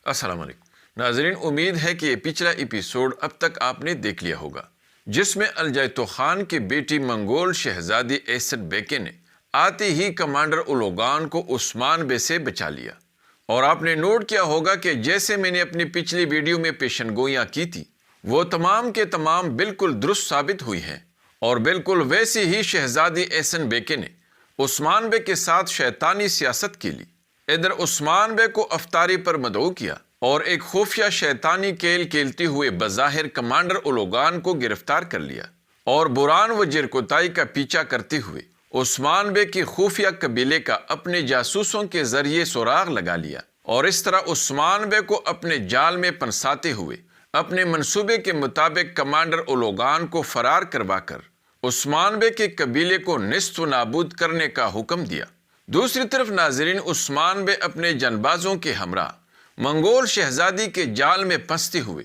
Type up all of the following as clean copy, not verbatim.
السلام علیکم ناظرین، امید ہے کہ یہ پچھلا ایپیسوڈ اب تک آپ نے دیکھ لیا ہوگا، جس میں الجیتو خان کی بیٹی منگول شہزادی ایسن بیکے نے آتے ہی کمانڈر اولوگان کو عثمان بے سے بچا لیا۔ اور آپ نے نوٹ کیا ہوگا کہ جیسے میں نے اپنی پچھلی ویڈیو میں پیشن گوئیاں کی تھی، وہ تمام کے تمام بالکل درست ثابت ہوئی ہیں، اور بالکل ویسے ہی شہزادی ایسن بیکے نے عثمان بے کے ساتھ شیطانی سیاست کی لی۔ ادھر عثمان بے کو افطاری پر مدعو کیا اور ایک خفیہ شیطانی کھیل کھیلتے ہوئے بظاہر کمانڈر اولوگان کو گرفتار کر لیا، اور بران و جرکوتائی کا پیچھا کرتے ہوئے عثمان بے کی خفیہ قبیلے کا اپنے جاسوسوں کے ذریعے سراغ لگا لیا، اور اس طرح عثمان بے کو اپنے جال میں پنساتے ہوئے اپنے منصوبے کے مطابق کمانڈر اولوگان کو فرار کروا کر عثمان بے کے قبیلے کو نیست و نابود کرنے کا حکم دیا۔ دوسری طرف ناظرین، عثمان بے اپنے جنبازوں کے ہمراہ منگول شہزادی کے جال میں پھنستے ہوئے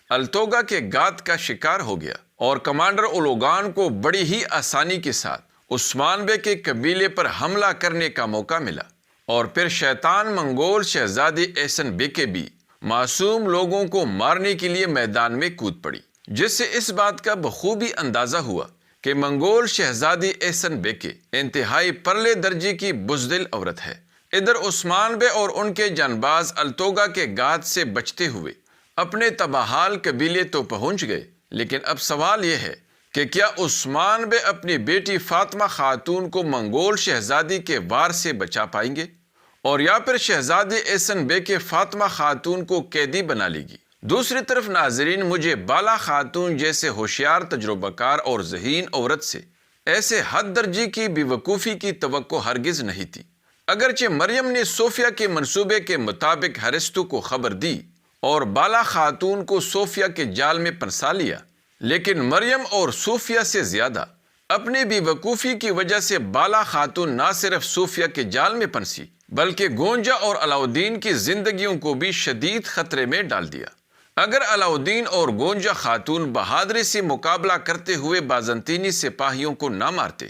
التوگا کے گات کا شکار ہو گیا، اور کمانڈر اولوگان کو بڑی ہی آسانی کے ساتھ عثمان بے کے قبیلے پر حملہ کرنے کا موقع ملا، اور پھر شیطان منگول شہزادی ایسن بیکے بھی معصوم لوگوں کو مارنے کے لیے میدان میں کود پڑی، جس سے اس بات کا بخوبی اندازہ ہوا کہ منگول شہزادی ایسن بیکے انتہائی پرلے درجے کی بزدل عورت ہے۔ ادھر عثمان بے اور ان کے جانباز التوگا کے گات سے بچتے ہوئے اپنے تباہال قبیلے تو پہنچ گئے، لیکن اب سوال یہ ہے کہ کیا عثمان بے اپنی بیٹی فاطمہ خاتون کو منگول شہزادی کے وار سے بچا پائیں گے، اور یا پھر شہزادی ایسن بیکے فاطمہ خاتون کو قیدی بنا لے گی؟ دوسری طرف ناظرین، مجھے بالا خاتون جیسے ہوشیار، تجربہ کار اور ذہین عورت سے ایسے حد درجے کی بے وقوفی کی توقع ہرگز نہیں تھی۔ اگرچہ مریم نے صوفیہ کے منصوبے کے مطابق ارسطو کو خبر دی اور بالا خاتون کو صوفیہ کے جال میں پھنسا لیا، لیکن مریم اور صوفیہ سے زیادہ اپنی بے وقوفی کی وجہ سے بالا خاتون نہ صرف صوفیہ کے جال میں پھنسی، بلکہ گونجا اور علاؤدین کی زندگیوں کو بھی شدید خطرے میں ڈال دیا۔ اگر علاؤدین اور گونجا خاتون بہادری سے مقابلہ کرتے ہوئے بازنطینی سپاہیوں کو نہ مارتے،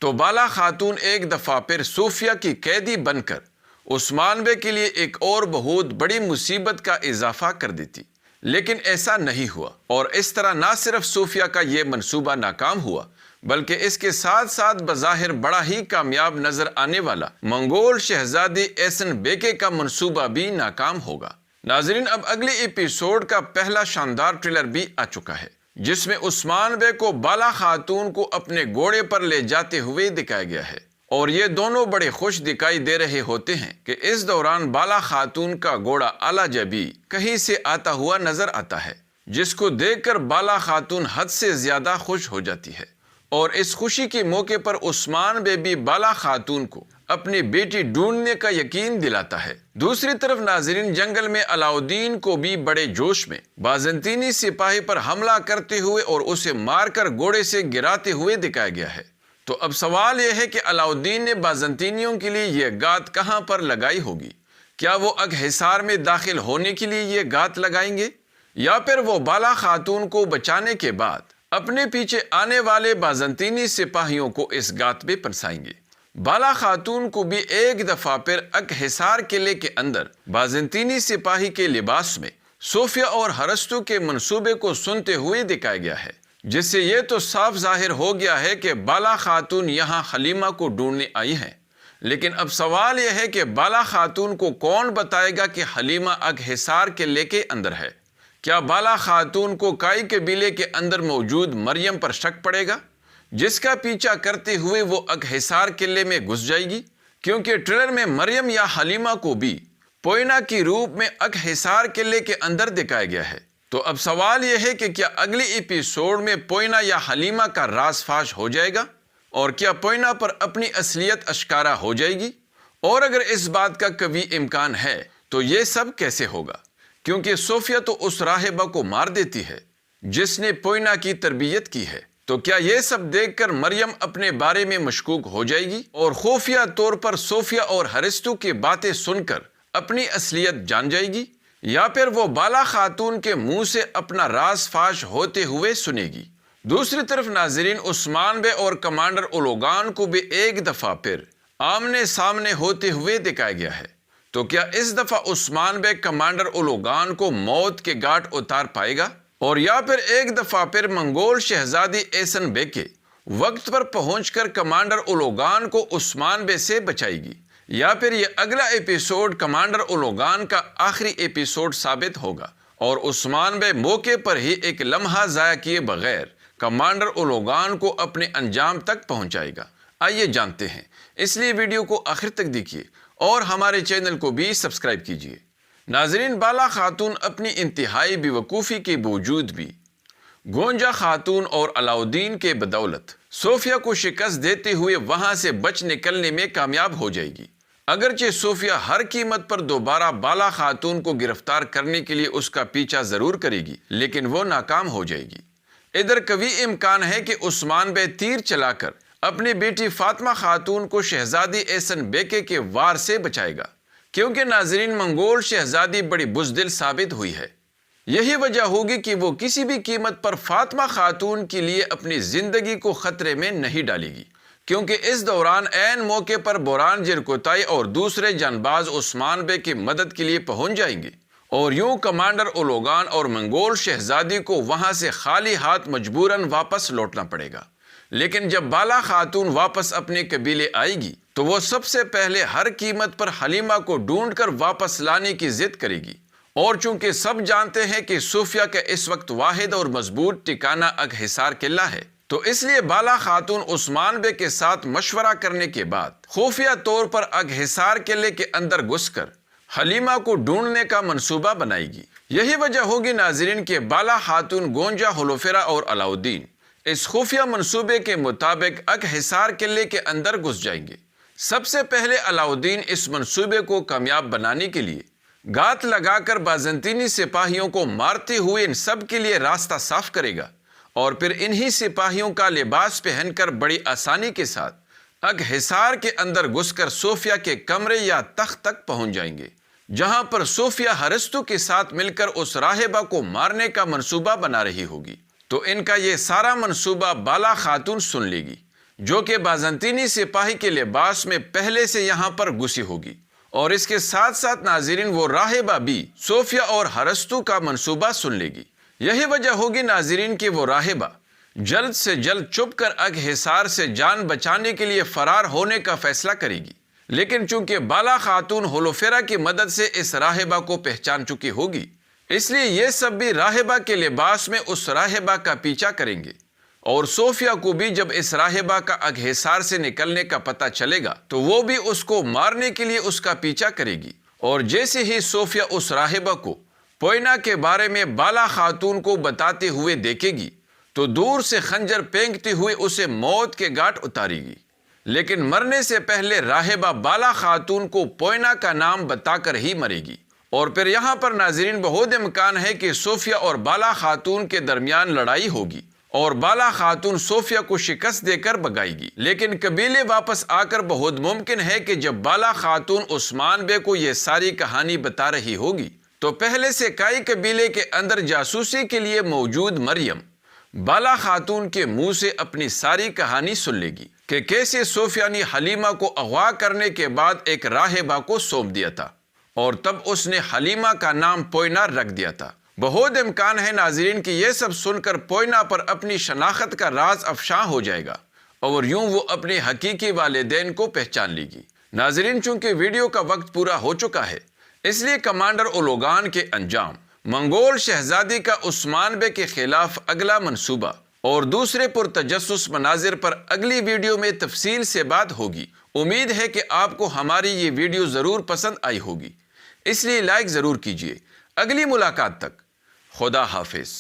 تو بالا خاتون ایک دفعہ پھر صوفیہ کی قیدی بن کر عثمان بے کے لیے ایک اور بہت بڑی مصیبت کا اضافہ کر دیتی، لیکن ایسا نہیں ہوا، اور اس طرح نہ صرف صوفیہ کا یہ منصوبہ ناکام ہوا، بلکہ اس کے ساتھ ساتھ بظاہر بڑا ہی کامیاب نظر آنے والا منگول شہزادی ایسن بیکے کا منصوبہ بھی ناکام ہوگا۔ ناظرین، اب اگلے ایپیسوڈ کا پہلا شاندار ٹریلر بھی آ چکا ہے، جس میں عثمان بے کو بالا خاتون کو اپنے گھوڑے پر لے جاتے ہوئے دکھایا گیا ہے، اور یہ دونوں بڑے خوش دکھائی دے رہے ہوتے ہیں کہ اس دوران بالا خاتون کا گھوڑا اعلیٰ بھی کہیں سے آتا ہوا نظر آتا ہے، جس کو دیکھ کر بالا خاتون حد سے زیادہ خوش ہو جاتی ہے، اور اس خوشی کے موقع پر عثمان بے بھی بالا خاتون کو اپنی بیٹی ڈھونڈنے کا یقین دلاتا ہے۔ دوسری طرف ناظرین، جنگل میں علاؤدین کو بھی بڑے جوش میں بازنطینی سپاہی پر حملہ کرتے ہوئے اور اسے مار کر گھوڑے سے گراتے ہوئے دکھایا گیا ہے۔ تو اب سوال یہ ہے کہ علاؤدین نے بازنطینیوں کے لیے یہ گات کہاں پر لگائی ہوگی؟ کیا وہ اگحصار میں داخل ہونے کے لیے یہ گات لگائیں گے، یا پھر وہ بالا خاتون کو بچانے کے بعد اپنے پیچھے آنے والے بازنطینی سپاہیوں کو اس گات میں پھنسائیں گے؟ بالا خاتون کو بھی ایک دفعہ پھر اگحصار قلعے کے اندر بازنطینی سپاہی کے لباس میں صوفیہ اور ارسطو کے منصوبے کو سنتے ہوئے دکھایا گیا ہے، جس سے یہ تو صاف ظاہر ہو گیا ہے کہ بالا خاتون یہاں حلیمہ کو ڈھونڈنے آئی ہیں۔ لیکن اب سوال یہ ہے کہ بالا خاتون کو کون بتائے گا کہ حلیمہ اگحصار قلعے کے اندر ہے؟ کیا بالا خاتون کو کائی قبیلے کے اندر موجود مریم پر شک پڑے گا، جس کا پیچھا کرتے ہوئے وہ اگحصار قلعے میں گھس جائے گی؟ کیونکہ ٹریلر میں مریم یا حلیمہ کو بھی پوئنا کی روپ میں اگحصار قلعے کے اندر دکھایا گیا ہے۔ تو اب سوال یہ ہے کہ کیا اگلے ایپیسوڈ میں پوئنا یا حلیمہ کا راز فاش ہو جائے گا، اور کیا پوئنا پر اپنی اصلیت اشکارا ہو جائے گی؟ اور اگر اس بات کا کبھی امکان ہے تو یہ سب کیسے ہوگا؟ کیونکہ صوفیہ تو اس راہبہ کو مار دیتی ہے جس نے پوئنا کی تربیت کی ہے، تو کیا یہ سب دیکھ کر مریم اپنے بارے میں مشکوک ہو جائے گی اور خفیہ طور پر صوفیہ اور ارسطو کی باتیں سن کر اپنی اصلیت جان جائے گی، یا پھر وہ بالا خاتون کے منہ سے اپنا راز فاش ہوتے ہوئے سنے گی؟ دوسری طرف ناظرین، عثمان بے اور کمانڈر اولوگان کو بھی ایک دفعہ پھر آمنے سامنے ہوتے ہوئے دکھایا گیا ہے، تو کیا اس دفعہ عثمان بے کمانڈر اولوگان کو موت کے گھاٹ اتار پائے گا، اور یا پھر ایک دفعہ پھر منگول شہزادی ایسن بیکے وقت پر پہنچ کر کمانڈر اولوگان کو عثمان بے سے بچائے گی، یا پھر یہ اگلا ایپیسوڈ کمانڈر اولوگان کا آخری ایپیسوڈ ثابت ہوگا اور عثمان بے موقع پر ہی ایک لمحہ ضائع کیے بغیر کمانڈر اولوگان کو اپنے انجام تک پہنچائے گا؟ آئیے جانتے ہیں، اس لیے ویڈیو کو آخر تک دیکھیے اور ہمارے چینل کو بھی سبسکرائب کیجیے۔ ناظرین، بالا خاتون اپنی انتہائی بے وقوفی کے باوجود بھی گونجا خاتون اور علاؤدین کے بدولت صوفیہ کو شکست دیتے ہوئے وہاں سے بچ نکلنے میں کامیاب ہو جائے گی۔ اگرچہ صوفیہ ہر قیمت پر دوبارہ بالا خاتون کو گرفتار کرنے کے لیے اس کا پیچھا ضرور کرے گی، لیکن وہ ناکام ہو جائے گی۔ ادھر قوی امکان ہے کہ عثمان بے تیر چلا کر اپنی بیٹی فاطمہ خاتون کو شہزادی ایسن بیکے کے وار سے بچائے گا، کیونکہ ناظرین منگول شہزادی بڑی بزدل ثابت ہوئی ہے۔ یہی وجہ ہوگی کہ وہ کسی بھی قیمت پر فاطمہ خاتون کے لیے اپنی زندگی کو خطرے میں نہیں ڈالے گی، کیونکہ اس دوران عین موقع پر بوران جرکوتائی اور دوسرے جانباز عثمان بے کی مدد کے لیے پہنچ جائیں گے، اور یوں کمانڈر اولوگان اور منگول شہزادی کو وہاں سے خالی ہاتھ مجبوراً واپس لوٹنا پڑے گا۔ لیکن جب بالا خاتون واپس اپنے قبیلے آئے گی تو وہ سب سے پہلے ہر قیمت پر حلیمہ کو ڈھونڈ کر واپس لانے کی ضد کرے گی، اور چونکہ سب جانتے ہیں کہ صوفیہ کا اس وقت واحد اور مضبوط ٹھکانہ اگحسار قلعہ ہے، تو اس لیے بالا خاتون عثمان بے کے ساتھ مشورہ کرنے کے بعد خفیہ طور پر اگحسار قلعے کے اندر گھس کر حلیمہ کو ڈھونڈنے کا منصوبہ بنائے گی۔ یہی وجہ ہوگی ناظرین کہ بالا خاتون، گونجا، ہولوفیرا اور علاؤدین اس خفیہ منصوبے کے مطابق اگحسار قلعے کے اندر گھس جائیں گے۔ سب سے پہلے علاؤدین اس منصوبے کو کامیاب بنانے کے لیے گھات لگا کر بازنطینی سپاہیوں کو مارتے ہوئے ان سب کے لیے راستہ صاف کرے گا، اور پھر انہی سپاہیوں کا لباس پہن کر بڑی آسانی کے ساتھ اگحسار کے اندر گھس کر صوفیہ کے کمرے یا تخت تک پہنچ جائیں گے، جہاں پر صوفیہ ارسطو کے ساتھ مل کر اس راہبہ کو مارنے کا منصوبہ بنا رہی ہوگی۔ تو ان کا یہ سارا منصوبہ بالا خاتون سن لے گی، جو کہ بازنطینی سپاہی کے لباس میں پہلے سے یہاں پر گھسی ہوگی، اور اس کے ساتھ ساتھ ناظرین وہ راہبہ بھی صوفیہ اور ارسطو کا منصوبہ سن لے گی۔ یہی وجہ ہوگی ناظرین کہ وہ راہبہ جلد سے جلد چھپ کر اگحسار سے جان بچانے کے لیے فرار ہونے کا فیصلہ کرے گی، لیکن چونکہ بالا خاتون ہولوفیرا کی مدد سے اس راہبہ کو پہچان چکی ہوگی، اس لیے یہ سب بھی راہبہ کے لباس میں اس راہبہ کا پیچھا کریں گے، اور صوفیہ کو بھی جب اس راہبہ کا اگحسار سے نکلنے کا پتہ چلے گا تو وہ بھی اس کو مارنے کے لیے اس کا پیچھا کرے گی۔ اور جیسے ہی صوفیہ اس راہبہ کو پوئنا کے بارے میں بالا خاتون کو بتاتے ہوئے دیکھے گی تو دور سے خنجر پھینکتے ہوئے اسے موت کے گھاٹ اتارے گی، لیکن مرنے سے پہلے راہبہ بالا خاتون کو پوئنا کا نام بتا کر ہی مرے گی۔ اور پھر یہاں پر ناظرین بہت امکان ہے کہ صوفیہ اور بالا خاتون کے درمیان لڑائی ہوگی اور بالا خاتون صوفیہ کو شکست دے کر بھگائے گی، لیکن قبیلے واپس آ کر بہت ممکن ہے کہ جب بالا خاتون عثمان بے کو یہ ساری کہانی بتا رہی ہوگی تو پہلے سے کئی قبیلے کے اندر جاسوسی کے لیے موجود مریم بالا خاتون کے منہ سے اپنی ساری کہانی سن لے گی کہ کیسے صوفیہ نے حلیمہ کو اغوا کرنے کے بعد ایک راہبہ کو سونپ دیا تھا، اور تب اس نے حلیمہ کا نام پوئنا رکھ دیا تھا۔ بہت امکان ہے ناظرین کہ یہ سب سن کر پوئنا پر اپنی شناخت کا راز افشاں ہو جائے گا، اور یوں وہ اپنے حقیقی والدین کو پہچان لے گی۔ ناظرین، چونکہ ویڈیو کا وقت پورا ہو چکا ہے، اس لیے کمانڈر اولوگان کے انجام، منگول شہزادی کا عثمان بے کے خلاف اگلا منصوبہ اور دوسرے پرتجسس مناظر پر اگلی ویڈیو میں تفصیل سے بات ہوگی۔ امید ہے کہ آپ کو ہماری یہ ویڈیو ضرور پسند آئی ہوگی، اس لیے لائک ضرور کیجیے۔ اگلی ملاقات تک خدا حافظ۔